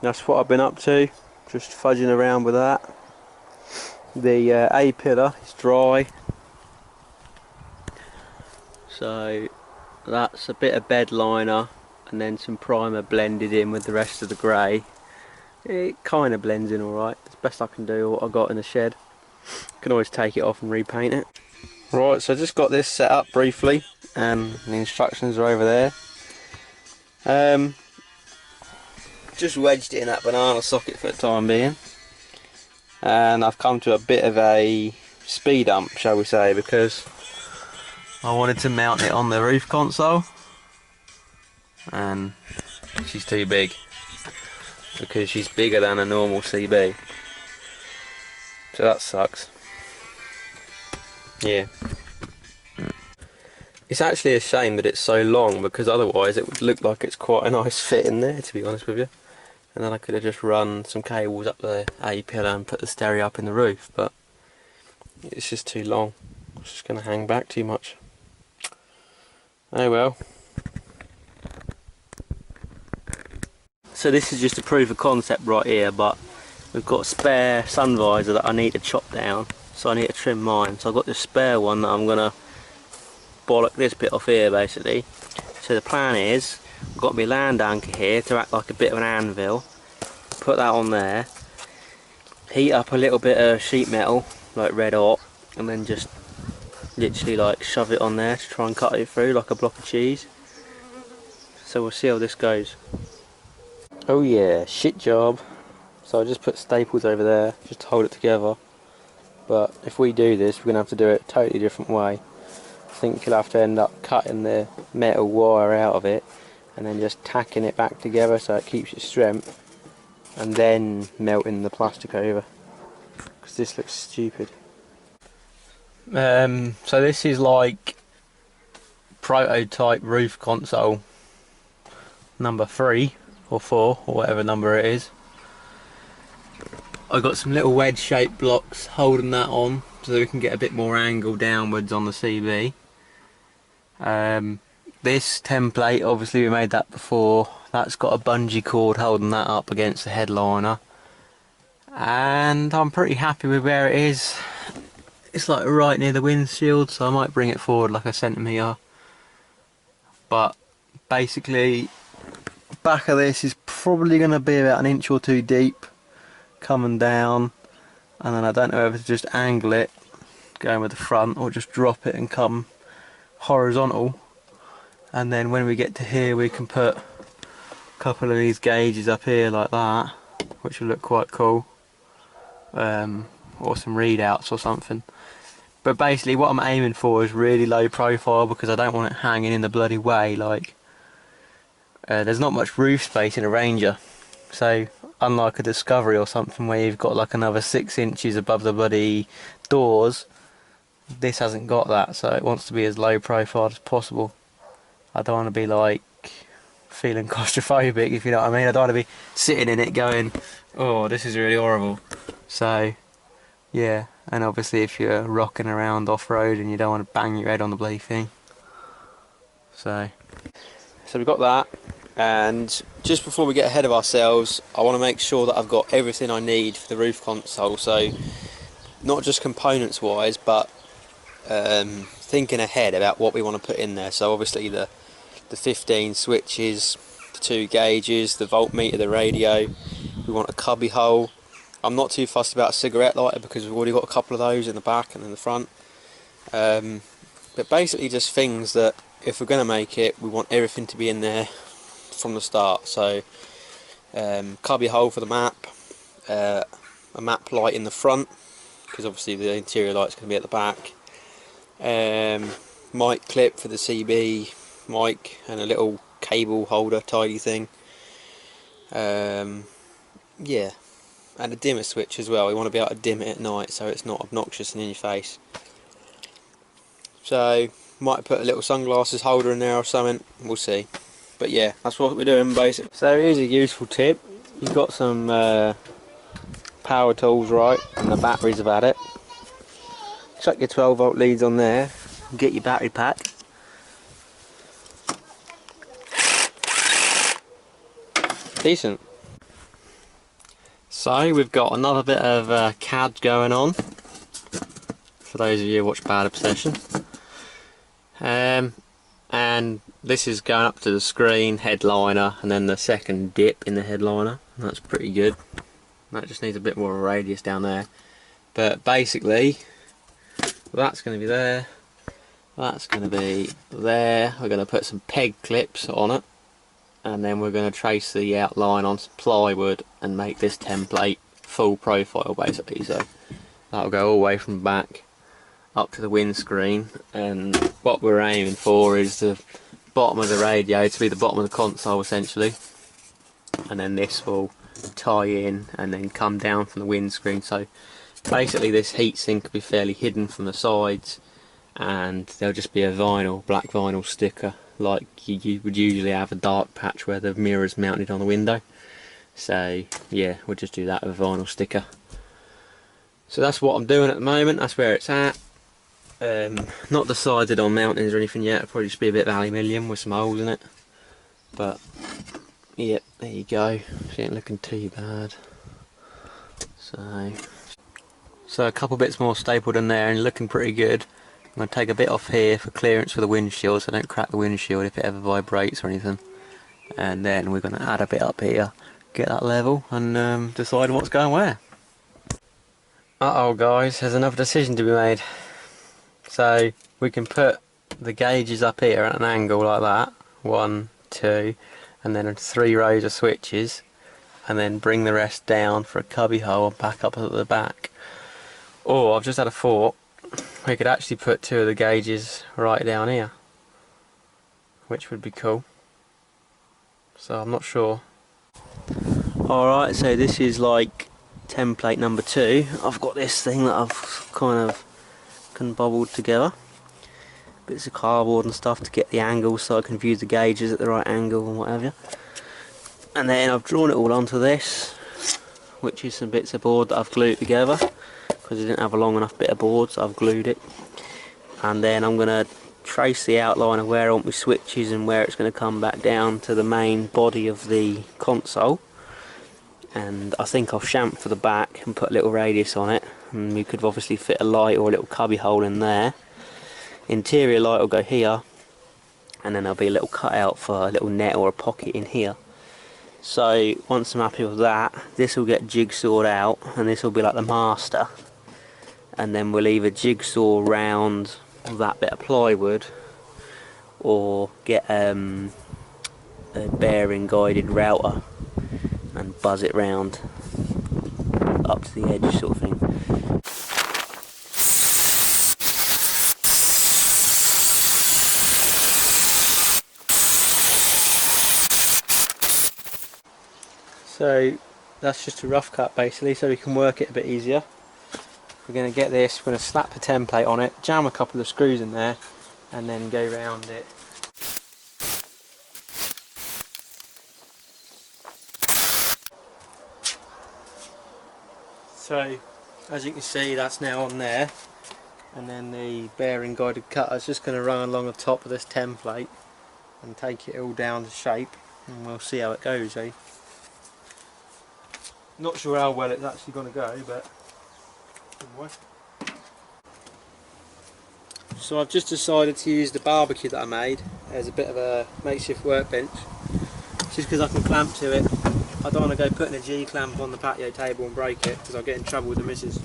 That's what I've been up to, just fudging around with that. The A pillar is dry, so that's a bit of bed liner and then some primer blended in with the rest of the grey. It kind of blends in alright. It's best I can do what I got in the shed. Can always take it off and repaint it. Right, so I just got this set up briefly and the instructions are over there. Just wedged it in that banana socket for the time being, and I've come to a bit of a speed hump, shall we say, because I wanted to mount it on the roof console and she's too big, because she's bigger than a normal CB, so that sucks. Yeah, it's actually a shame that it's so long, because otherwise it would look like it's quite a nice fit in there, to be honest with you. And then I could have just run some cables up the A pillar and put the stereo up in the roof, but it's just too long. It's just going to hang back too much. Oh well. So this is just a proof of concept right here, but we've got a spare sun visor that I need to chop down, so I need to trim mine. So I've got this spare one that I'm going to bollock this bit off here basically. So the plan is, I've got my land anchor here to act like a bit of an anvil. Put that on there, heat up a little bit of sheet metal, like red hot, and then just literally like shove it on there to try and cut it through like a block of cheese. So we'll see how this goes. Oh yeah, shit job. So I just put staples over there just to hold it together. But if we do this, we're going to have to do it a totally different way. I think you'll have to end up cutting the metal wire out of it and then just tacking it back together so it keeps its strength, and then melting the plastic over, because this looks stupid. So this is like prototype roof console number 3 or 4 or whatever number it is. I've got some little wedge shaped blocks holding that on so that we can get a bit more angle downwards on the CB. This template, obviously we made that before, that's got a bungee cord holding that up against the headliner, and I'm pretty happy with where it is. It's like right near the windshield, so I might bring it forward like a centimetre. But basically, back of this is probably going to be about an inch or two deep coming down, and then I don't know whether to just angle it going with the front or just drop it and come horizontal, and then when we get to here we can put a couple of these gauges up here like that, which will look quite cool, or some readouts or something. But basically what I'm aiming for is really low profile, because I don't want it hanging in the bloody way. Like there's not much roof space in a Ranger, so unlike a Discovery or something where you've got like another 6 inches above the bloody doors, this hasn't got that, so it wants to be as low profile as possible. I don't want to be like feeling claustrophobic, if you know what I mean. I don't want to be sitting in it going, oh, this is really horrible. So yeah, and obviously if you're rocking around off-road and you don't want to bang your head on the bloody thing. So we've got that, and just before we get ahead of ourselves, I want to make sure that I've got everything I need for the roof console. So not just components wise, but thinking ahead about what we want to put in there. So obviously the 15 switches, the 2 gauges, the voltmeter, the radio. We want a cubby hole. I'm not too fussed about a cigarette lighter because we've already got a couple of those in the back and in the front. But basically just things that if we're going to make it, we want everything to be in there from the start. So cubby hole for the map, a map light in the front, because obviously the interior light's going to be at the back. Mic clip for the CB mic, and a little cable holder tidy thing. Yeah, and a dimmer switch as well. We want to be able to dim it at night so it's not obnoxious and in your face. So might put a little sunglasses holder in there or something, we'll see. But yeah, that's what we're doing basically. So here's a useful tip. You've got some power tools, right, and the batteries have had it. Chuck your 12 volt leads on there, get your battery pack. Decent. So we've got another bit of CAD going on, for those of you who watch Bad Obsession. And this is going up to the screen, headliner, and then the second dip in the headliner. That's pretty good. That just needs a bit more of a radius down there. But basically, that's going to be there, that's going to be there. We're going to put some peg clips on it, and then we're going to trace the outline on some plywood and make this template full profile basically. So that'll go all the way from back up to the windscreen, and what we're aiming for is the bottom of the radio to be the bottom of the console essentially, and then this will tie in and then come down from the windscreen. So basically this heatsink will be fairly hidden from the sides, and there'll just be a black vinyl sticker like you would usually have a dark patch where the mirror's mounted on the window. So yeah, we'll just do that with a vinyl sticker. So that's what I'm doing at the moment, that's where it's at. Not decided on mountings or anything yet. It'll probably just be a bit of aluminium with some holes in it. But yep, there you go. She ain't looking too bad. So a couple bits more stapled in there and looking pretty good. I'm going to take a bit off here for clearance for the windshield, so I don't crack the windshield if it ever vibrates or anything. And then we're going to add a bit up here, get that level, and decide what's going where. Uh-oh guys, there's another decision to be made. So we can put the gauges up here at an angle like that, 1, 2, and then 3 rows of switches, and then bring the rest down for a cubby hole and back up at the back. Or I've just had a thought, we could actually put 2 of the gauges right down here, which would be cool. So I'm not sure. Alright, so this is like template number 2. I've got this thing that I've kind of bobbled together, bits of cardboard and stuff to get the angle so I can view the gauges at the right angle and whatever. And then I've drawn it all onto this, which is some bits of board that I've glued together because I didn't have a long enough bit of board, so I've glued it. And then I'm going to trace the outline of where I want my switches and where it's going to come back down to the main body of the console. And I think I'll chamfer the back and put a little radius on it, and we could obviously fit a light or a little cubby hole in there. Interior light will go here, and then there'll be a little cutout for a little net or a pocket in here. So once I'm happy with that, this will get jigsawed out, and this will be like the master, and then we'll either jigsaw round that bit of plywood or get a bearing guided router and buzz it round up to the edge sort of thing. So that's just a rough cut basically, so we can work it a bit easier. We're going to get this, we're going to slap the template on it, jam a couple of screws in there, and then go round it. So as you can see, that's now on there, and then the bearing guided cutter is just going to run along the top of this template and take it all down to shape, and we'll see how it goes, eh? Not sure how well it's actually going to go, but anyway. So I've just decided to use the barbecue that I made as a bit of a makeshift workbench, just because I can clamp to it. I don't want to go putting a G-clamp on the patio table and break it, because I'll get in trouble with the missus.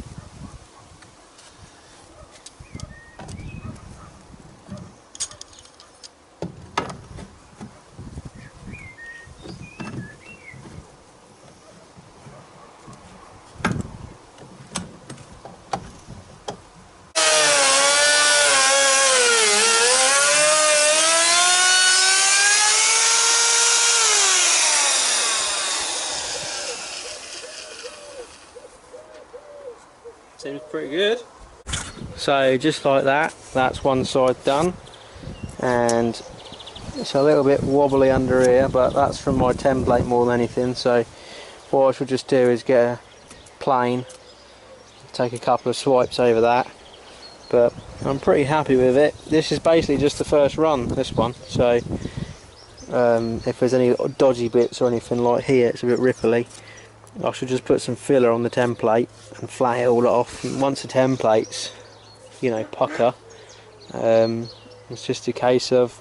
Seems pretty good. So just like that, that's one side done, and it's a little bit wobbly under here, but that's from my template more than anything. So what I should just do is get a plane, take a couple of swipes over that, but I'm pretty happy with it. This is basically just the first run, this one, so if there's any dodgy bits or anything like here, it's a bit ripply, I should just put some filler on the template and flat it all off. And once the template's, you know, pucker, it's just a case of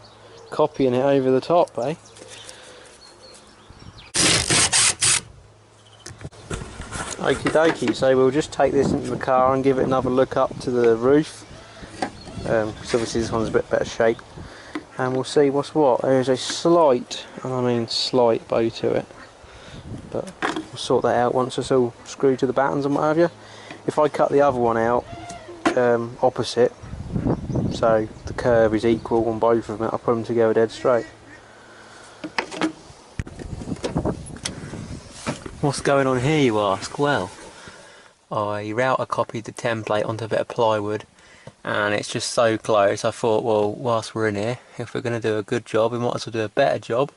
copying it over the top, eh? Okie dokie, so we'll just take this into the car and give it another look up to the roof, because obviously this one's a bit better shape, and we'll see what's what. There's a slight, and I mean slight, bow to it, but we'll sort that out once it's all screwed to the battens and what have you. If I cut the other one out opposite, so the curve is equal on both of them, I'll put them together dead straight. What's going on here, you ask? Well, I router copied the template onto a bit of plywood, and it's just so close. I thought, well, whilst we're in here, if we're going to do a good job, we might as well do a better job.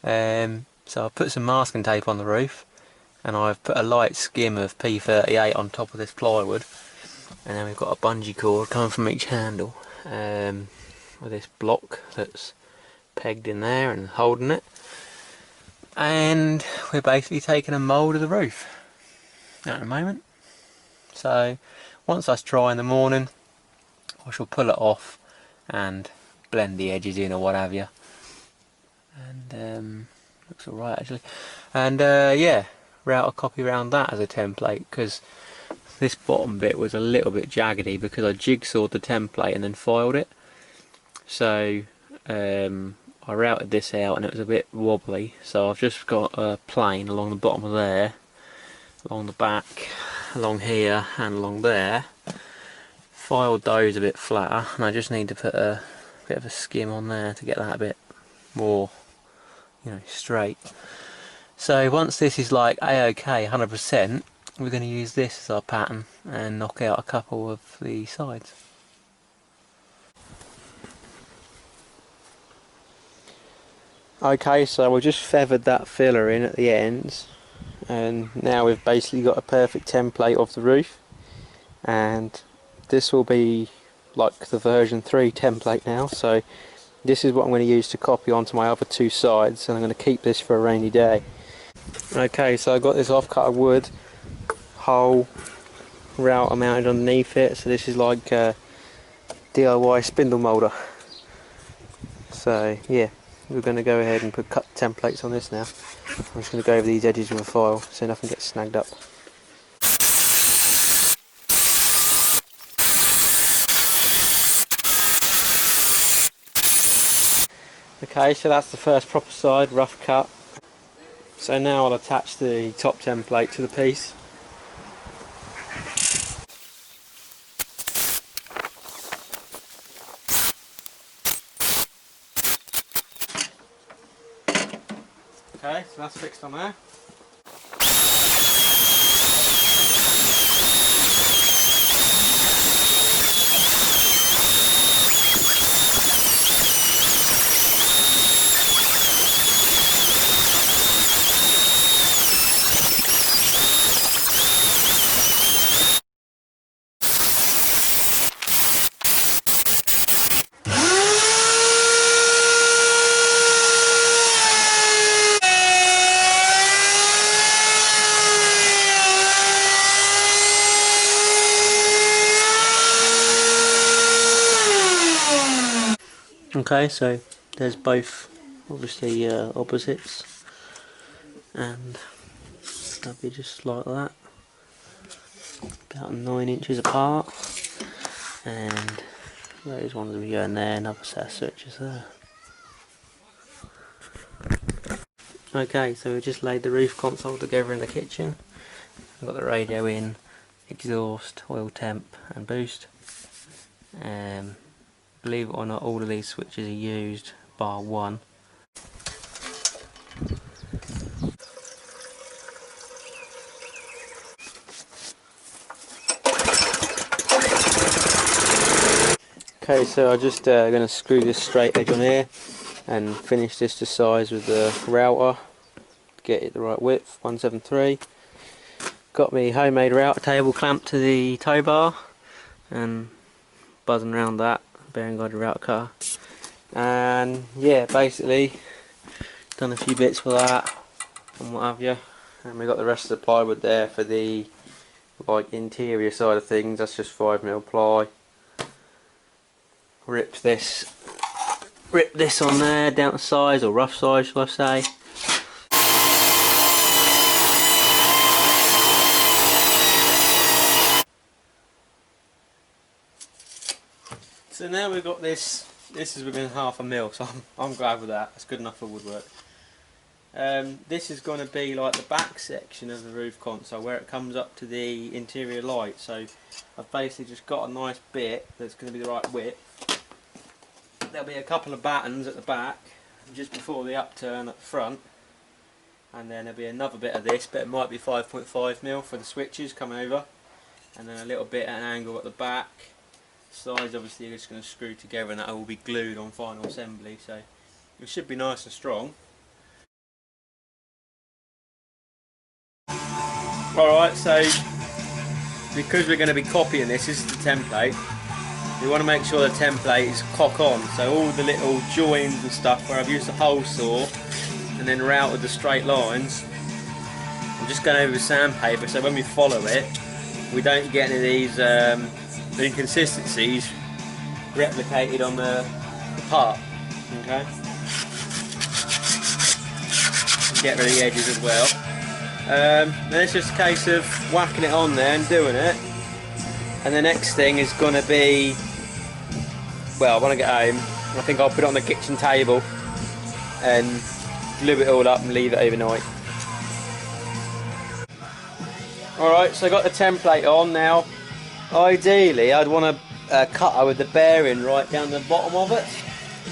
So I put some masking tape on the roof, and I've put a light skim of P38 on top of this plywood, and then we've got a bungee cord coming from each handle, with this block that's pegged in there and holding it. And we're basically taking a mould of the roof at the moment. So once that's dry in the morning, I shall pull it off and blend the edges in or what have you. And looks alright actually. And yeah, router copy around that as a template, because this bottom bit was a little bit jaggedy because I jigsawed the template and then filed it. So I routed this out and it was a bit wobbly, so I've just got a plane along the bottom of there, along the back, along here and along there. Filed those a bit flatter, and I just need to put a bit of a skim on there to get that a bit more, you know, straight. So once this is like a-okay 100%, we're going to use this as our pattern and knock out a couple of the sides. Okay, so we just feathered that filler in at the ends, and now we've basically got a perfect template of the roof, and this will be like the version 3 template now. So this is what I'm going to use to copy onto my other two sides, and I'm going to keep this for a rainy day. Okay, so I've got this offcut of wood, whole router mounted underneath it, so this is like a DIY spindle moulder. So yeah, we're going to go ahead and cut templates on this now. I'm just going to go over these edges with a file so nothing gets snagged up. Okay, so that's the first proper side, rough cut. So now I'll attach the top template to the piece. Okay, so that's fixed on there. Okay, so there's both obviously opposites, and they'll be just like that, about 9 inches apart, and those ones will be going there, another set of switches there. Okay, so we just laid the roof console together in the kitchen. I've got the radio in, exhaust, oil temp and boost. Believe it or not, all of these switches are used bar one. Okay, so I'm just going to screw this straight edge on here and finish this to size with the router. Get it the right width, 173. Got me homemade router table clamped to the tow bar and buzzing around that, bearing guided router car. And yeah, basically done a few bits for that and what have you. And we got the rest of the plywood there for the like interior side of things. That's just 5mm ply. Rip this on there down to size, or rough size shall I say. So now we've got this is within 1/2 mil, so I'm glad with that. That's good enough for woodwork. This is going to be like the back section of the roof console where it comes up to the interior light. So I've basically just got a nice bit that's going to be the right width. There'll be a couple of battens at the back just before the upturn at the front, and then there'll be another bit of this, but it might be 5.5mm for the switches coming over, and then a little bit at an angle at the back. Sides obviously are just going to screw together, and that will be glued on final assembly, so it should be nice and strong. Alright, so because we're going to be copying this is the template. We want to make sure the template is cock on, so all the little joins and stuff where I've used a hole saw and then routed the straight lines, I'm just going over with sandpaper so when we follow it we don't get any of these inconsistencies replicated on the part. Okay? Get rid of the edges as well. Then it's just a case of whacking it on there and doing it. And the next thing is going to be, well, when I get home, I think I'll put it on the kitchen table and glue it all up and leave it overnight. Alright, so I got the template on now. Ideally, I'd want a cutter with the bearing right down the bottom of it,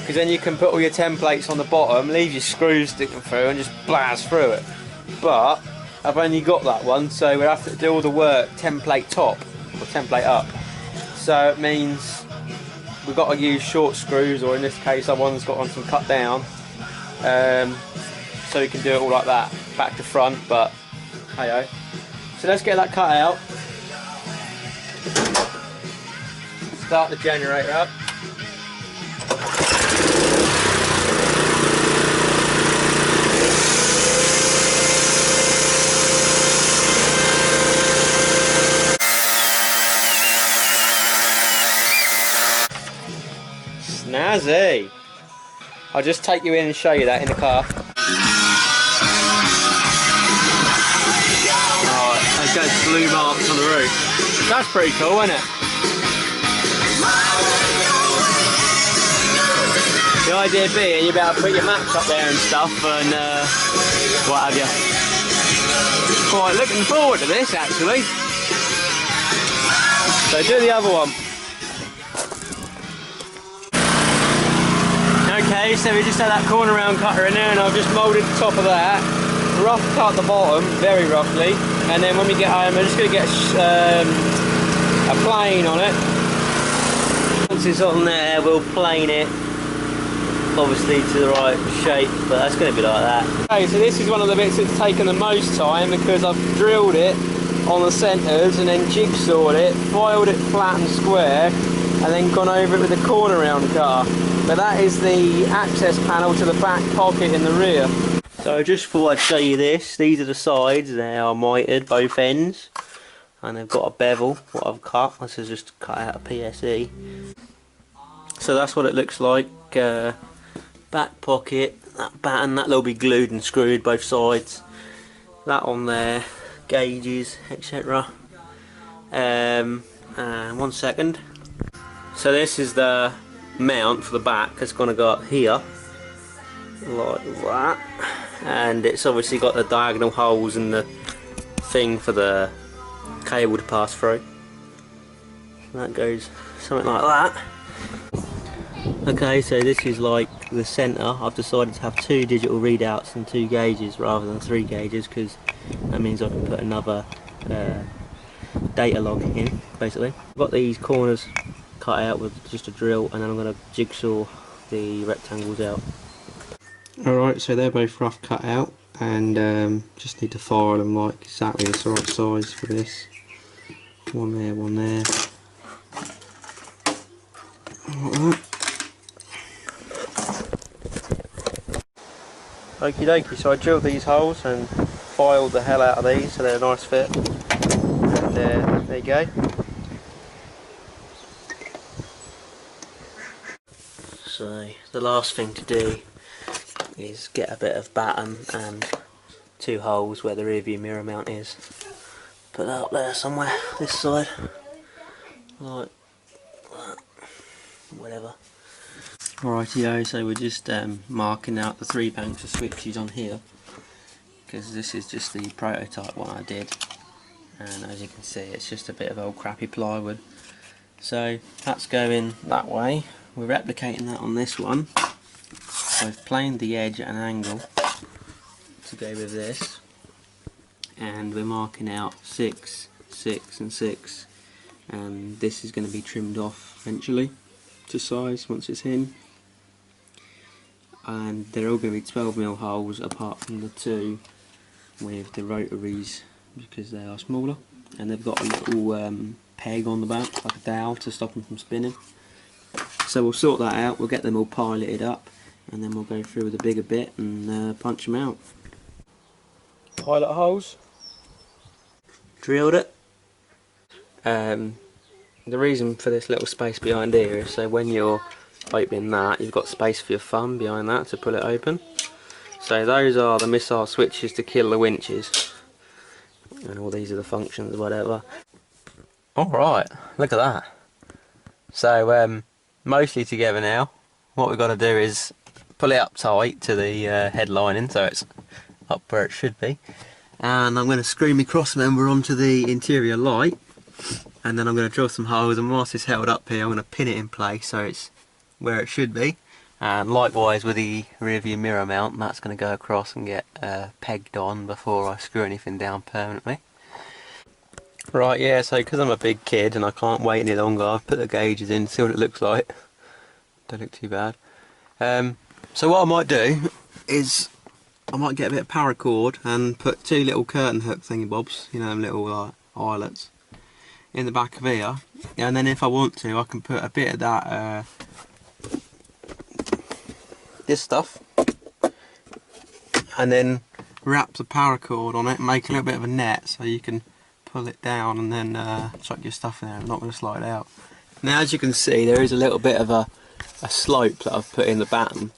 because then you can put all your templates on the bottom, leave your screws sticking through and just blast through it. But I've only got that one, so we'll have to do all the work template top or template up. So it means we've got to use short screws, or in this case one's got some cut down, so we can do it all like that, back to front. But hey-oh. So let's get that cut out. Start the generator up. Snazzy! I'll just take you in and show you that in the car. Alright, it goes blue marks on the roof. That's pretty cool, isn't it? The idea being you better put your maps up there and stuff and what have you. Quite looking forward to this actually. So do the other one. Okay, so we just had that corner round cutter in there and I've just moulded the top of that. Rough cut the bottom, very roughly. And then when we get home, I'm just going to get a plane on it. Once it's on there, we'll plane it, obviously to the right shape, but that's going to be like that. Okay, so this is one of the bits that's taken the most time because I've drilled it on the centres and then jigsawed it, filed it flat and square, and then gone over it with a corner round cutter. But that is the access panel to the back pocket in the rear. So I just thought I'd show you this. These are the sides, they are mitered both ends, and they've got a bevel, what I've cut. This is just cut out of PSE. So that's what it looks like. Back pocket, that batten, that'll be glued and screwed both sides. That on there, gauges, etc. And 1 second. So this is the mount for the back. It's going to go up here, like that. And it's obviously got the diagonal holes and the thing for the cable to pass through. That goes something like that. Okay, so this is like the centre. I've decided to have 2 digital readouts and 2 gauges rather than 3 gauges because that means I can put another data log in, basically. I've got these corners cut out with just a drill, and then I'm going to jigsaw the rectangles out. Alright, so they're both rough cut out, and just need to file them like exactly the right size for this. One there, one there. Like that. Okie dokie, so I drilled these holes and filed the hell out of these so they're a nice fit. And there you go. So the last thing to do is get a bit of batten and 2 holes where the rear view mirror mount is. Put that up there somewhere, this side, like that, whatever. Rightio, so we're just marking out the 3 banks of switches on here, because this is just the prototype one I did, and as you can see it's just a bit of old crappy plywood. So that's going that way. We're replicating that on this one. I've planed the edge at an angle to go with this, and we're marking out 6, 6 and 6, and this is going to be trimmed off eventually to size once it's in, and they're all going to be 12mm holes apart from the 2 with the rotaries because they are smaller, and they've got a little peg on the back like a dowel to stop them from spinning. So we'll sort that out, we'll get them all piloted up, and then we'll go through with a bigger bit and punch them out. Pilot holes, drilled it. The reason for this little space behind here is so when you're opening that, you've got space for your thumb behind that to pull it open. So those are the missile switches to kill the winches, and all these are the functions, whatever. Alright, look at that. So mostly together now. What we've got to do is pull it up tight to the head lining so it's up where it should be, and I'm going to screw my cross member onto the interior light, and then I'm going to drill some holes, and whilst it's held up here I'm going to pin it in place so it's where it should be, and likewise with the rear view mirror mount, that's going to go across and get pegged on before I screw anything down permanently. Right, yeah, so because I'm a big kid and I can't wait any longer, I've put the gauges in to see what it looks like. Don't look too bad. So what I might do is I might get a bit of paracord and put 2 little curtain hook thingy bobs, you know, them little eyelets, in the back of here, and then if I want to I can put a bit of that this stuff, and then wrap the paracord on it and make a little bit of a net so you can pull it down and then chuck your stuff in there. It's not going to slide out. Now as you can see there is a little bit of a slope that I've put in the batten,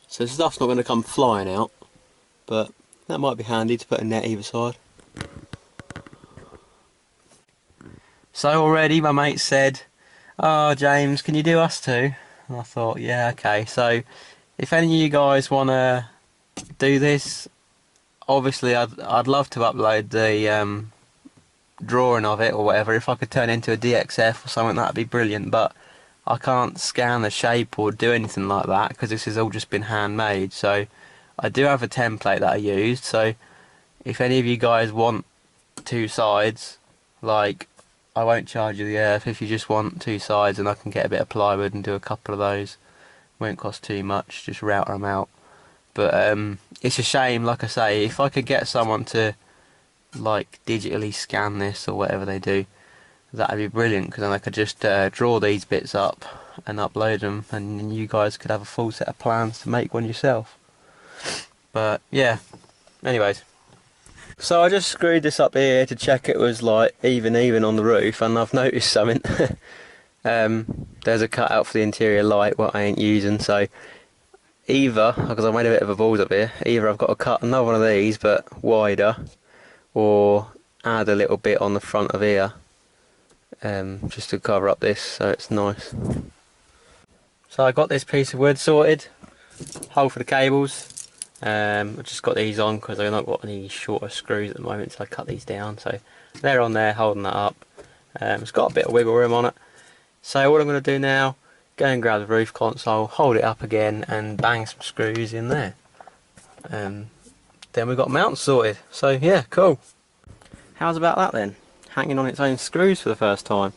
so stuff's not going to come flying out, but that might be handy to put a net either side. So already my mate said, "Oh James, can you do us too?" And I thought, yeah, okay. So if any of you guys want to do this, obviously I'd love to upload the drawing of it or whatever. If I could turn it into a DXF or something, that'd be brilliant, but I can't scan the shape or do anything like that because this has all just been handmade. So I do have a template that I used, so if any of you guys want 2 sides, like, I won't charge you the earth if you just want 2 sides, and I can get a bit of plywood and do a couple of those. Won't cost too much, just router them out. But it's a shame, like I say, if I could get someone to like digitally scan this or whatever they do, that'd be brilliant, because then I could just draw these bits up and upload them, and you guys could have a full set of plans to make one yourself. But yeah, anyways, so I just screwed this up here to check it was like even on the roof, and I've noticed something. There's a cutout for the interior light what I ain't using, so either, because I made a bit of a balls up here, either I've got to cut another one of these but wider, or add a little bit on the front of here just to cover up this so it's nice. So I got this piece of wood sorted, hole for the cables. I've just got these on because I've not got any shorter screws at the moment, so I cut these down, so they're on there holding that up. It's got a bit of wiggle room on it. So what I'm going to do now, go and grab the roof console, hold it up again and bang some screws in there. Then we've got mounts sorted, so yeah, cool. How's about that then? Hanging on its own screws for the first time.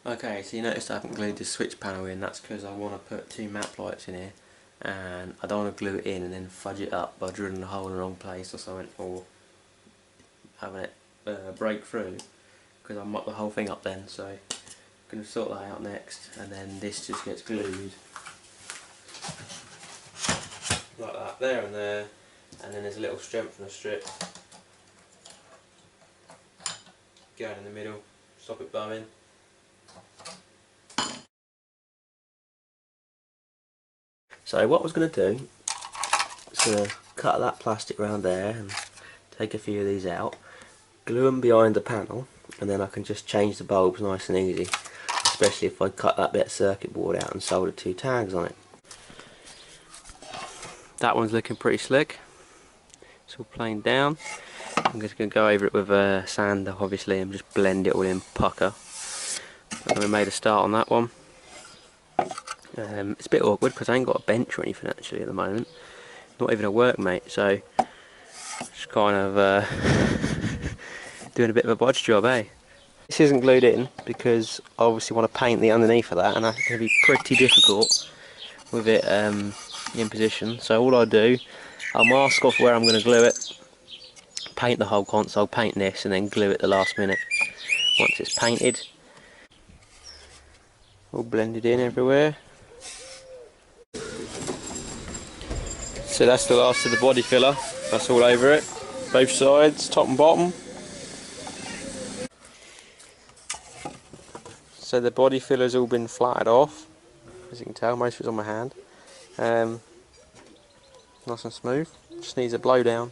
Okay, so you noticed I haven't glued the switch panel in. That's because I want to put 2 map lights in here, and I don't want to glue it in and then fudge it up by drilling a hole in the wrong place or something, or having it break through, because I'll muck the whole thing up then. So I'm going to sort that out next, and then this just gets glued like that, there and there, and then there's a little strengthener strip going in the middle, stop it bowing. So what I was going to do is cut that plastic around there and take a few of these out, glue them behind the panel, and then I can just change the bulbs nice and easy, especially if I cut that bit of circuit board out and solder 2 tags on it. That one's looking pretty slick. It's all planed down. I'm just going to go over it with a sander obviously and just blend it all in pucker. And we made a start on that one. It's a bit awkward because I ain't got a bench or anything actually at the moment. Not even a workmate, so just kind of doing a bit of a bodge job, eh? This isn't glued in because I obviously want to paint the underneath of that, and that's going to be pretty difficult with it in position. So all I do, I'll mask off where I'm going to glue it, paint the whole console, paint this, and then glue it the last minute. Once it's painted, all blended in everywhere. So that's the last of the body filler. That's all over it, both sides, top and bottom. So the body filler's all been flattened off, as you can tell. Most of it's on my hand. Nice and smooth. Just needs a blowdown.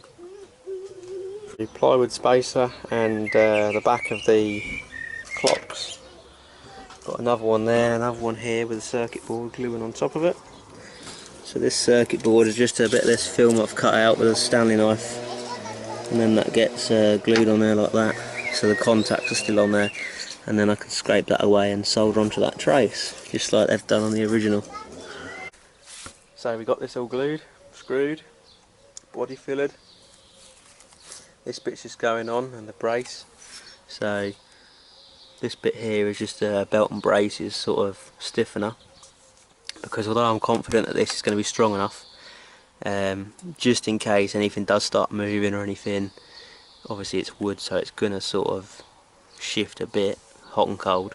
The plywood spacer and the back of the clocks. Got another one there, another one here with a circuit board gluing on top of it. So this circuit board is just a bit of this film I've cut out with a Stanley knife, and then that gets glued on there like that, so the contacts are still on there, and then I can scrape that away and solder onto that trace, just like they've done on the original. So we got this all glued, screwed, body fillered. This bit's just going on, and the brace. So this bit here is just a belt and braces sort of stiffener, because although I'm confident that this is going to be strong enough, just in case anything does start moving or anything, obviously it's wood, so it's going to sort of shift a bit, hot and cold,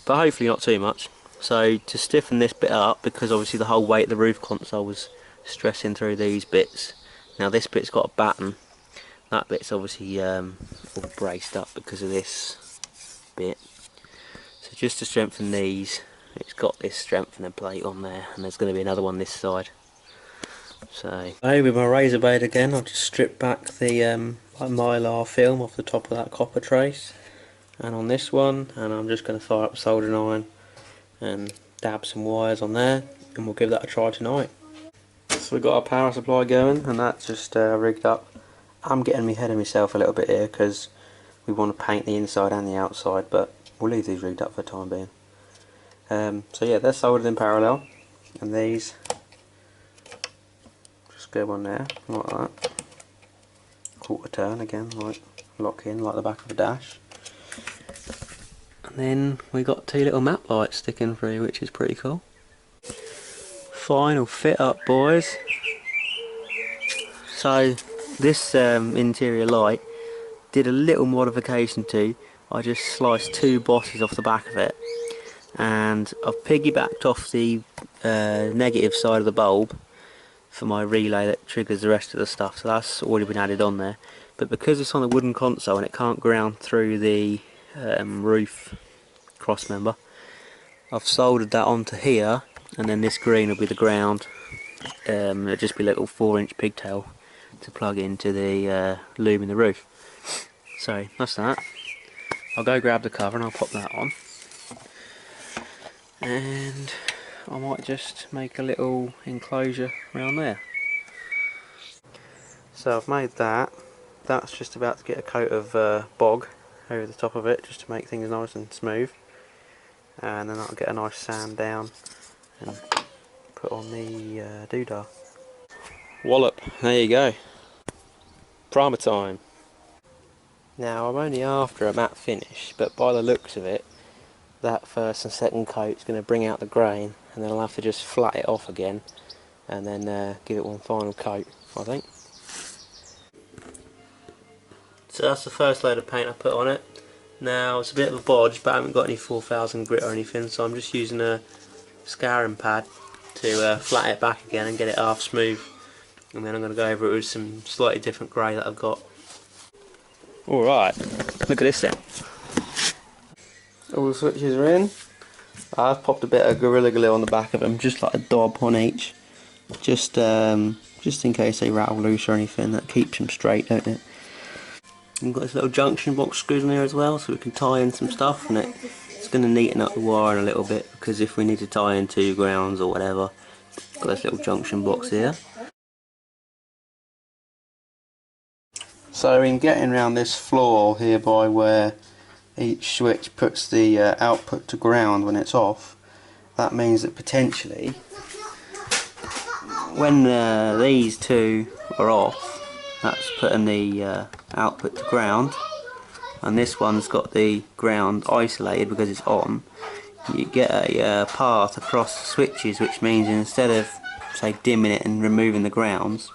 but hopefully not too much. So to stiffen this bit up, because obviously the whole weight of the roof console was stressing through these bits, now this bit's got a batten, that bit's obviously all braced up because of this bit. So just to strengthen these, it's got this strengthening plate on there, and there's going to be another one this side. So with my razor blade again, I'll just strip back the mylar film off the top of that copper trace, and on this one, and I'm just going to fire up a soldering iron and dab some wires on there, and we'll give that a try tonight. So we've got our power supply going, and that's just rigged up. I'm getting ahead of myself a little bit here because we want to paint the inside and the outside, but we'll leave these rigged up for the time being. So yeah, they're soldered in parallel, and these just go on there like that. Quarter turn again, like lock in like the back of a dash. And then we got 2 little map lights sticking through, which is pretty cool. Final fit up, boys. So this interior light did a little modification to. I just sliced 2 bosses off the back of it, and I've piggybacked off the negative side of the bulb for my relay that triggers the rest of the stuff, so that's already been added on there. But because it's on a wooden console and it can't ground through the roof cross member, I've soldered that onto here, and then this green will be the ground. It'll just be a little 4-inch pigtail to plug into the loom in the roof. So that's that. I'll go grab the cover and I'll pop that on, and I might just make a little enclosure around there. So I've made that. That's just about to get a coat of bog over the top of it, just to make things nice and smooth, and then I'll get a nice sand down and put on the doodah. Wallop, there you go. Primer time. Now I'm only after a matte finish, but by the looks of it, that first and second coat is going to bring out the grain, and then I'll have to just flat it off again and then give it one final coat, I think. So that's the first load of paint I put on it. Now it's a bit of a bodge, but I haven't got any 4000 grit or anything, so I'm just using a scouring pad to flat it back again and get it half smooth, and then I'm going to go over it with some slightly different grey that I've got. Alright, look at this then. All the switches are in. I've popped a bit of Gorilla Glue on the back of them, just like a dab on each, just in case they rattle loose or anything. That keeps them straight, don't it? We've got this little junction box screws in here as well, so we can tie in some stuff, and it's going to neaten up the wiring a little bit, because if we need to tie in 2 grounds or whatever, got this little junction box here. So in getting around this floor here by where each switch puts the output to ground when it's off, that means that potentially when these two are off, that's putting the output to ground, and this one's got the ground isolated because it's on, you get a path across the switches, which means instead of, say, dimming it and removing the grounds,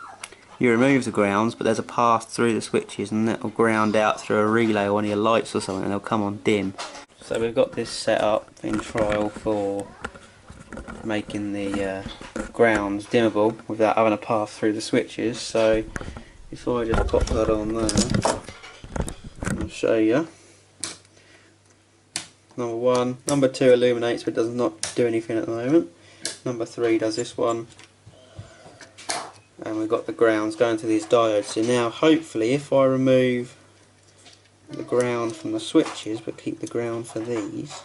you remove the grounds, but there's a path through the switches, and that will ground out through a relay or one of your lights or something, and they'll come on dim. So we've got this set up in trial for making the grounds dimmable without having a path through the switches. So if I just pop that on there, I'll show you. Number 1, number 2 illuminates, but does not do anything at the moment. Number 3 does this one, and we've got the grounds going to these diodes. So now hopefully if I remove the ground from the switches but keep the ground for these,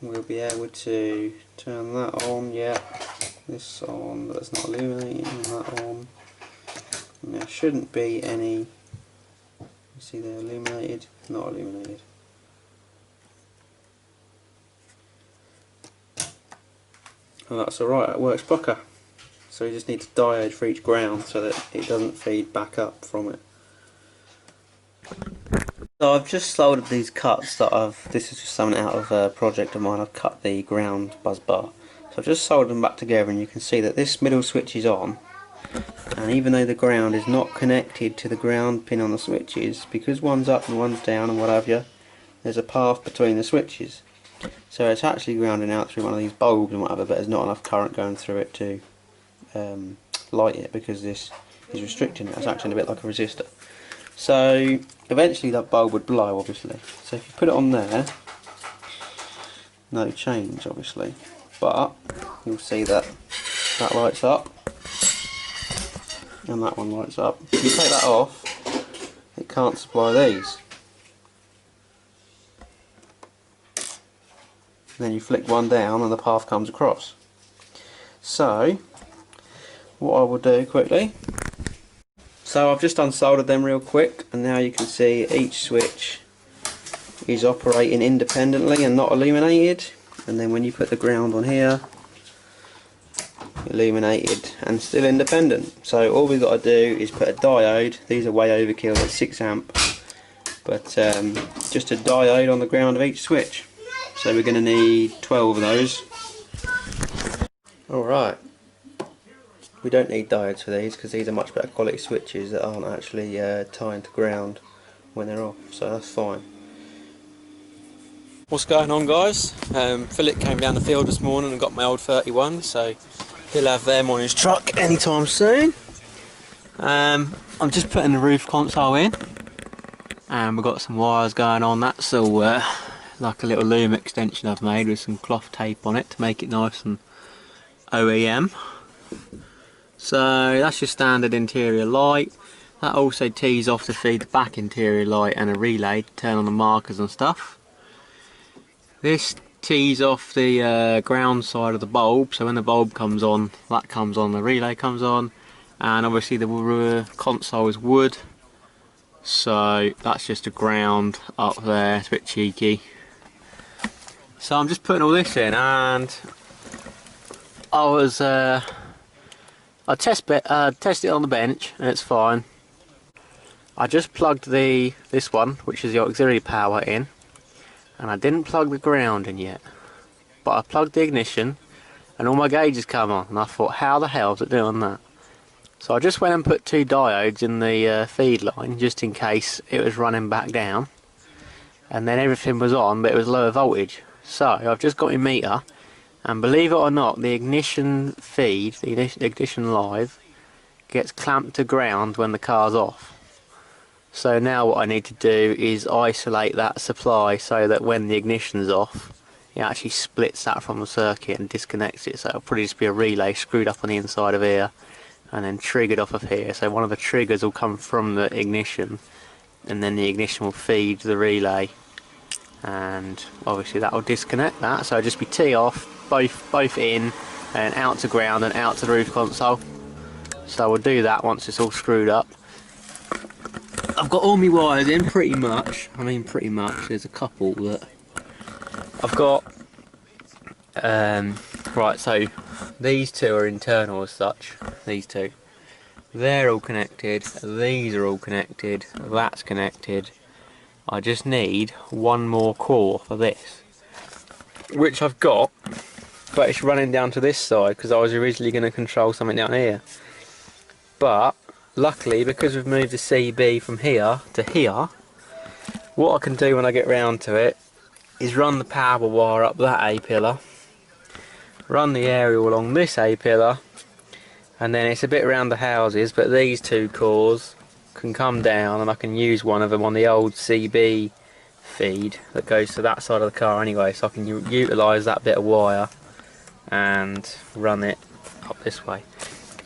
we'll be able to turn that on. Yeah, this on, but it's not illuminating. That on. And there shouldn't be any. You see they're illuminated, not illuminated. And that's alright, it works pucker. So you just need to diode for each ground so that it doesn't feed back up from it. So I've just soldered these cuts that this is just something out of a project of mine. I've cut the ground buzz bar. So I've just soldered them back together, and you can see that this middle switch is on. And even though the ground is not connected to the ground pin on the switches, because one's up and one's down and what have you, there's a path between the switches. So it's actually grounding out through one of these bulbs and whatever, but there's not enough current going through it to light it, because this is restricting it. It's acting a bit like a resistor. So eventually that bulb would blow, obviously. So if you put it on there, no change obviously, but you'll see that that lights up and that one lights up. If you take that off, it can't supply these. Then you flick one down and the path comes across. So what I will do quickly, so I've just unsoldered them real quick, and now you can see each switch is operating independently and not illuminated, and then when you put the ground on here, illuminated and still independent. So all we've got to do is put a diode. These are way overkill at 6 amp, but just a diode on the ground of each switch. So we're going to need 12 of those. Alright, we don't need diodes for these because these are much better quality switches that aren't actually tying to ground when they're off, so that's fine. What's going on, guys? Philip came down the field this morning and got my old 31, so he'll have them on his truck anytime soon. I'm just putting the roof console in, and we've got some wires going on. That's all like a little loom extension I've made with some cloth tape on it to make it nice and OEM. So that's your standard interior light. That also tees off to feed the back interior light and a relay to turn on the markers and stuff. This tees off the ground side of the bulb, so when the bulb comes on, that comes on, the relay comes on, and obviously the console is wood, so that's just a ground up there. It's a bit cheeky. So I'm just putting all this in, and I tested it on the bench and it's fine. I just plugged this one, which is the auxiliary power, in, and I didn't plug the ground in yet, but I plugged the ignition and all my gauges come on, and I thought, how the hell is it doing that? So I just went and put 2 diodes in the feed line just in case it was running back down, and then everything was on but it was lower voltage. So I've just got my meter, and believe it or not, the ignition feed, the ignition live, gets clamped to ground when the car's off. So now what I need to do is isolate that supply so that when the ignition's off, it actually splits that from the circuit and disconnects it. So it'll probably just be a relay screwed up on the inside of here and then triggered off of here. So one of the triggers will come from the ignition, and then the ignition will feed the relay, and obviously that will disconnect that. So it'll just be T off, both in and out to ground and out to the roof console. So we'll do that once it's all screwed up. I've got all my wires in pretty much. I mean pretty much, there's a couple that I've got. Right, so these 2 are internal as such, these 2. They're all connected, these are all connected, that's connected. I just need one more core for this, which I've got, but it's running down to this side because I was originally going to control something down here. But luckily, because we've moved the CB from here to here, what I can do when I get round to it is run the power wire up that A-pillar, run the aerial along this A-pillar, and then it's a bit around the houses, but these 2 cores can come down and I can use one of them on the old CB feed that goes to that side of the car anyway, so I can utilise that bit of wire and run it up this way.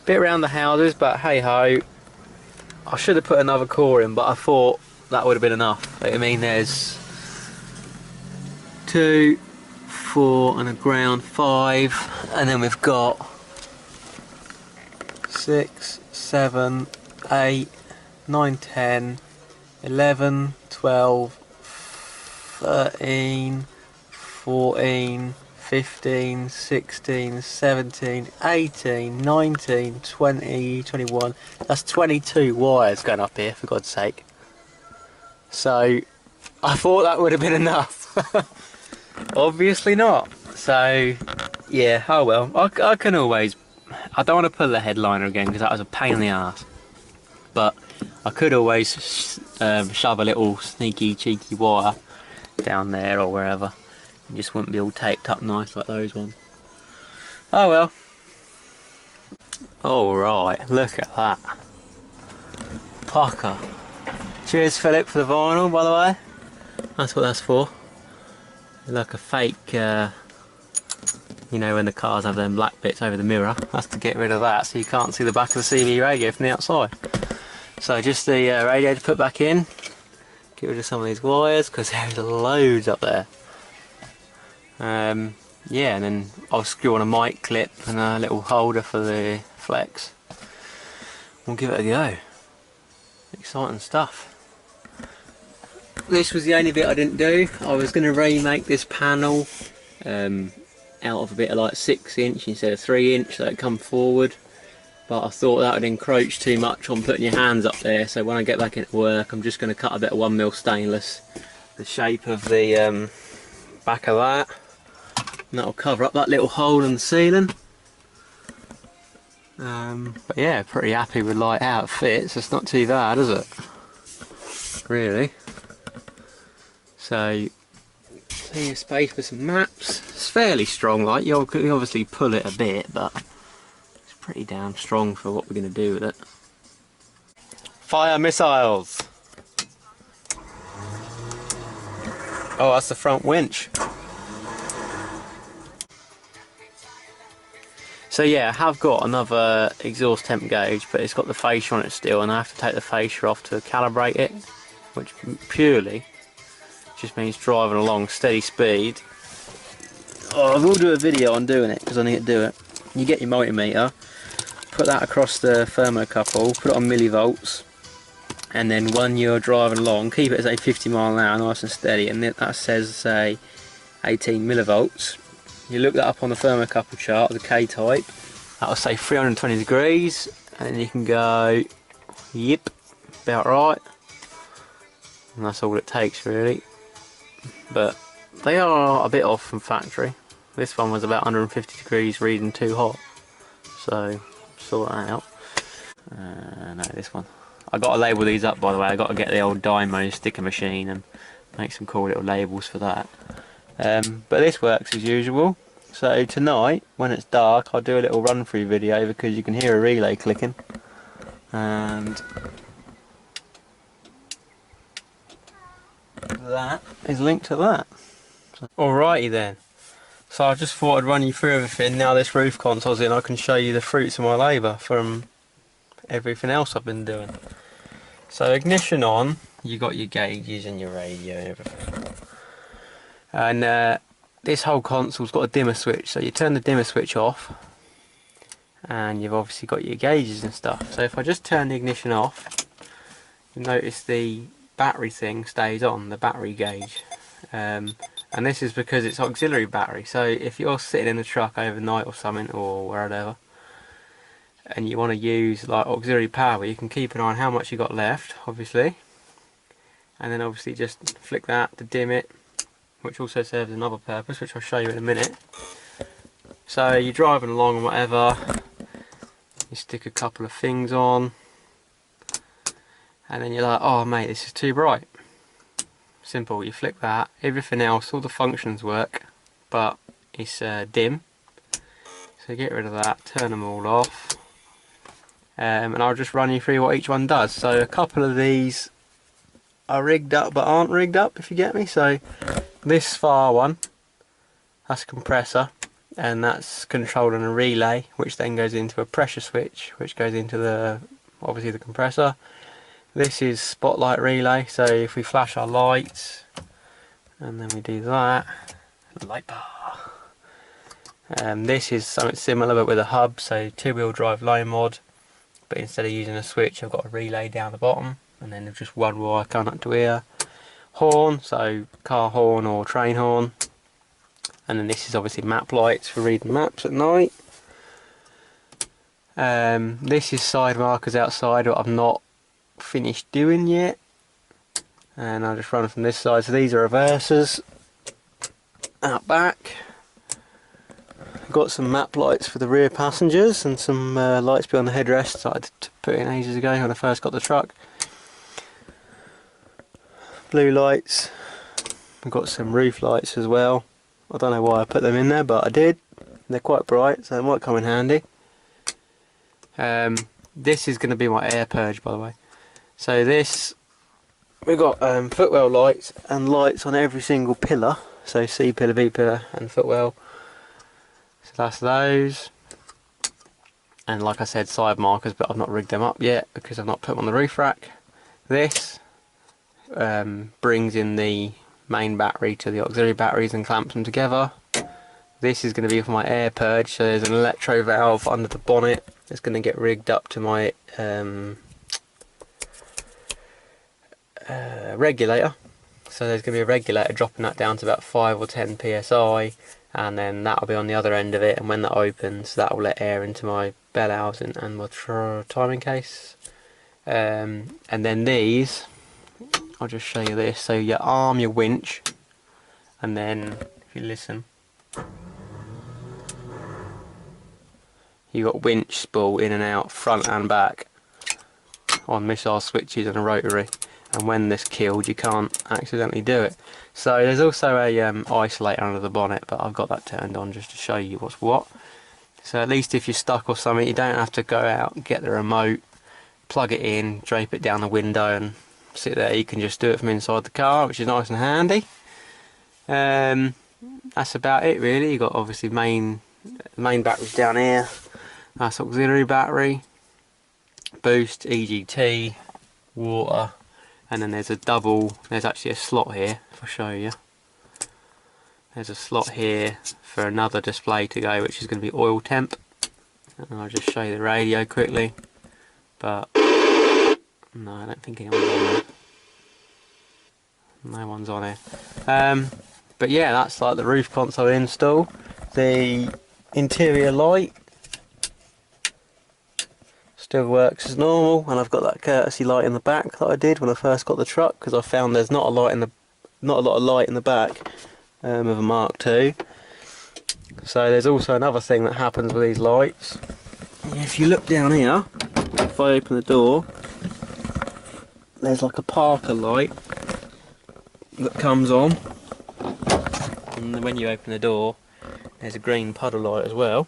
Bit around the houses, but hey ho, I should have put another core in, but I thought that would have been enough. I mean, there's 2, 4 and a ground, 5, and then we've got 6, 7, 8, 9, 10, 11, 12, 13, 14, 15, 16, 17, 18, 19, 20, 21. That's 22 wires going up here, for God's sake. So I thought that would have been enough. Obviously not. So yeah, oh well. I can always, I don't want to pull the headliner again because that was a pain in the ass. But I could always shove a little sneaky cheeky wire down there or wherever. It just wouldn't be all taped up nice like those ones. Oh well. Alright, look at that. Pucker. Cheers Philip for the vinyl, by the way. That's what that's for. Like a fake, you know, when the cars have them black bits over the mirror. That's to get rid of that so you can't see the back of the CB radio from the outside. So just the radio to put back in. Get rid of some of these wires because there's loads up there. Yeah, and then I'll screw on a mic clip and a little holder for the flex. We'll give it a go. Exciting stuff. This was the only bit I didn't do. I was going to remake this panel out of a bit of like 6" instead of 3" so it come forward. But I thought that would encroach too much on putting your hands up there, so when I get back into work I'm just going to cut a bit of 1mm stainless, the shape of the back of that, and that'll cover up that little hole in the ceiling. But yeah, pretty happy with like how it fits. It's not too bad, is it? Really. So plenty of space for some maps. It's fairly strong, like you can obviously pull it a bit, but it's pretty damn strong for what we're going to do with it. Fire missiles! Oh, that's the front winch. So yeah, I have got another exhaust temp gauge, but it's got the fascia on it still, and I have to take the fascia off to calibrate it, which purely just means driving along steady speed. Oh, I will do a video on doing it because I need to do it. You get your multimeter, put that across the thermocouple, put it on millivolts, and then when you're driving along, keep it at say 50 miles an hour, nice and steady, and that says say 18 millivolts. You look that up on the thermocouple chart, the K-type, that'll say 320 degrees, and you can go, yep, about right, and that's all it takes really. But they are a bit off from factory. This one was about 150 degrees reading too hot, so sort that out. No, this one. I got to label these up, by the way. I got to get the old Dymo sticker machine and make some cool little labels for that. But this works as usual. So tonight, when it's dark, I'll do a little run through video because you can hear a relay clicking. And that is linked to that. Alrighty then. So I just thought I'd run you through everything. Now this roof console's in, I can show you the fruits of my labour from everything else I've been doing. So ignition on, you got your gauges and your radio and everything. And this whole console's got a dimmer switch, so you turn the dimmer switch off and you've obviously got your gauges and stuff. So if I just turn the ignition off, you'll notice the battery thing stays on, the battery gauge. And this is because it's auxiliary battery, so if you're sitting in the truck overnight or something, or wherever, and you want to use like auxiliary power, you can keep an eye on how much you got left, obviously, and then obviously just flick that to dim it, which also serves another purpose, which I'll show you in a minute. So you're driving along and whatever, you stick a couple of things on, and then you're like, oh mate, this is too bright. Simple, you flick that, everything else, all the functions work, but it's dim. So get rid of that, turn them all off. And I'll just run you through what each one does. So a couple of these are rigged up but aren't rigged up, if you get me. So this far one, that's a compressor, and that's controlling a relay, which then goes into a pressure switch, which goes into the, obviously, the compressor. This is spotlight relay, so if we flash our lights and then we do that, light bar. This is something similar but with a hub, so two-wheel drive low mod, but instead of using a switch I've got a relay down the bottom and then there's just one wire coming up to here. Horn, so car horn or train horn, and then this is obviously map lights for reading maps at night. This is side markers outside, what I've not finished doing yet, and I'll just run from this side. So these are reversers out back. I've got some map lights for the rear passengers and some lights behind the headrest that I had to put in ages ago when I first got the truck. Blue lights. I've got some roof lights as well. I don't know why I put them in there, but I did. They're quite bright, so they might come in handy. This is going to be my air purge, by the way. So this, we've got footwell lights and lights on every single pillar, so C pillar, B pillar and footwell. So that's those, and like I said, side markers, but I've not rigged them up yet because I've not put them on the roof rack. This brings in the main battery to the auxiliary batteries and clamps them together. This is going to be for my air purge, so there's an electro valve under the bonnet that's going to get rigged up to my regulator. So there's going to be a regulator dropping that down to about 5 or 10 psi, and then that'll be on the other end of it, and when that opens that will let air into my bell housing and my timing case. And then these, I'll just show you this. So you arm your winch, and then if you listen, you got winch spool in and out, front and back, on missile switches and a rotary, and when this killed you can't accidentally do it. So there's also a isolator under the bonnet, but I've got that turned on just to show you what's what. So at least if you're stuck or something, you don't have to go out and get the remote, plug it in, drape it down the window and sit there. You can just do it from inside the car, which is nice and handy. That's about it really. You've got obviously main batteries down here. That's auxiliary battery, boost, EGT, water, and then there's actually a slot here, if I show you. There's a slot here for another display to go, which is going to be oil temp. And I'll just show you the radio quickly, but no, I don't think anyone's on there. No one's on here. But yeah, that's like the roof console install. The interior light still works as normal, and I've got that courtesy light in the back that I did when I first got the truck, because I found there's not a lot of light in the back, of a Mark II. So there's also another thing that happens with these lights. If you look down here, if I open the door, there's like a Parker light that comes on, and then when you open the door there's a green puddle light as well,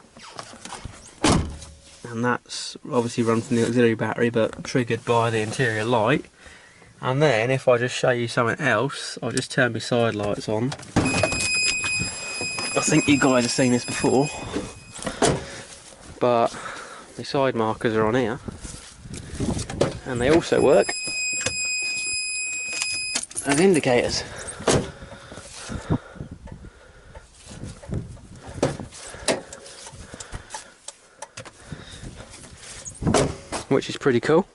and that's obviously run from the auxiliary battery but triggered by the interior light. And then if I just show you something else, I'll just turn my side lights on. I think you guys have seen this before, but the side markers are on here, and they also work as indicators. Which is pretty cool.